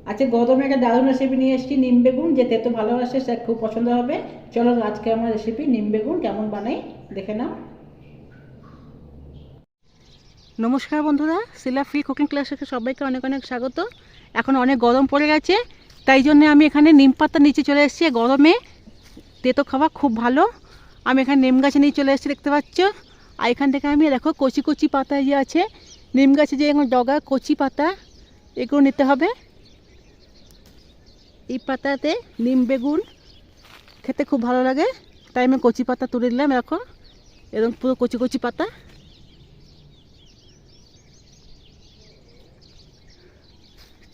আচ্ছা, গরমে একটা দারুণ রেসিপি নিয়ে এসেছি, নিম বেগুন। যে তেতো ভালোবাসে সে খুব পছন্দ হবে। চলো আজকে আমার রেসিপি নিম বেগুন কেমন বানাই দেখে নাও। নমস্কার বন্ধুরা, শিলা ফ্রি কুকিং ক্লাসে সবাইকে অনেক অনেক স্বাগত। এখন অনেক গরম পড়ে গেছে, তাই জন্য আমি এখানে নিম পাতার নিচে চলে এসেছি। গরমে তেতো খাওয়া খুব ভালো। আমি এখানে নিম গাছে নিয়ে চলে এসেছি, দেখতে পাচ্ছ। আর এখান থেকে আমি দেখো কচি কচি পাতা যে আছে নিম গাছে, যে এখন ডগা কচি পাতা, এগুলো নিতে হবে। এই পাতাতে নিম বেগুন খেতে খুব ভালো লাগে, তাই আমি কচি পাতা তুলে দিলাম। এখন এরকম পুরো কচি কচি পাতা।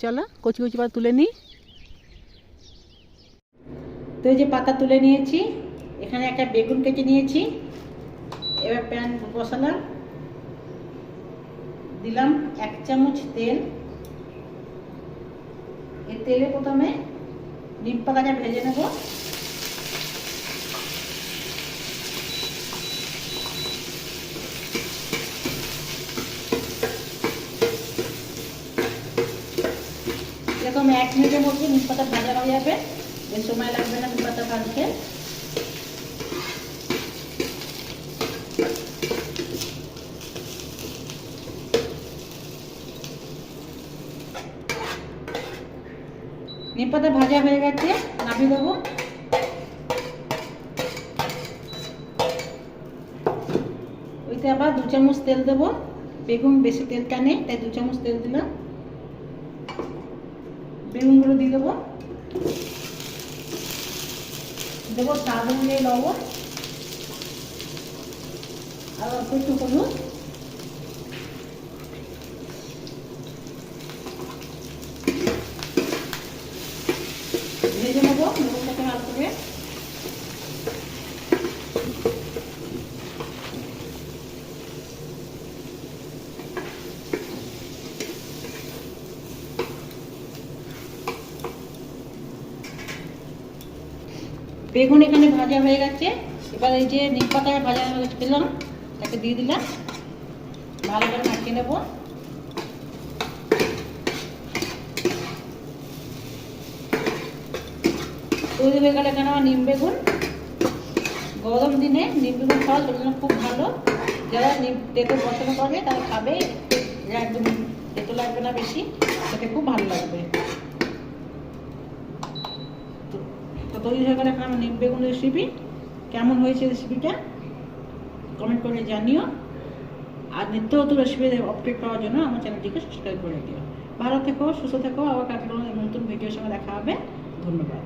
চলো কচি কচি পাতা তুলে নিই। তো এই যে পাতা তুলে নিয়েছি, এখানে একটা বেগুন কেটে নিয়েছি। এবার প্যান বসালাম, দিলাম 1 চামচ তেল। এই তেলে প্রথমে নিম পাতাটা ভেজে নেব। এরকম 1 মিনিটের মধ্যে নিম পাতা ভাজা হয়ে যাবে, বেশি সময় লাগবে না নিম পাতা ভাজতে। নিম পাতা ভাজা হয়ে গেছে, নামিয়ে দেবো। ওইতে আবার 2 চামচ তেল দেবো। বেগুন বেশি তেল টানে, তাই 2 চামচ তেল দিলাম। বেগুনগুলো দিয়ে দেবো। দেবো স্বাদ অনুযায়ী লবণ আর অল্প একটু হলুদ। ভেজে নেবো বেগুনটাকে ভালো করে। বেগুন এখানে ভাজা হয়ে গেছে। এবার এই যে নিম পাতা ভাজা পেলাম, তাকে দিয়ে দিলাম। ভালো করে মাখিয়ে নেব। তৈরি হয়ে গেলে এখানে আমার নিম বেগুন। গরম দিনে নিম বেগুন খাওয়া জন্য খুব ভালো। যারা নিম তেতো পছন্দ করে তারা খাবে, একদম তেতো লাগবে না বেশি, খেতে খুব ভালো লাগবে। তো তৈরি হয়ে গেলে এখন আমার নিম বেগুন রেসিপি। কেমন হয়েছে রেসিপিটা কমেন্ট করে জানিও। আর নিত্য নতুন রেসিপি আপডেট পাওয়ার জন্য আমার চ্যানেলটিকে সাবস্ক্রাইব করে দিও। ভালো থেকো, সুস্থ থেকো। আবার কালকে নতুন ভিডিওর সঙ্গে দেখা হবে। ধন্যবাদ।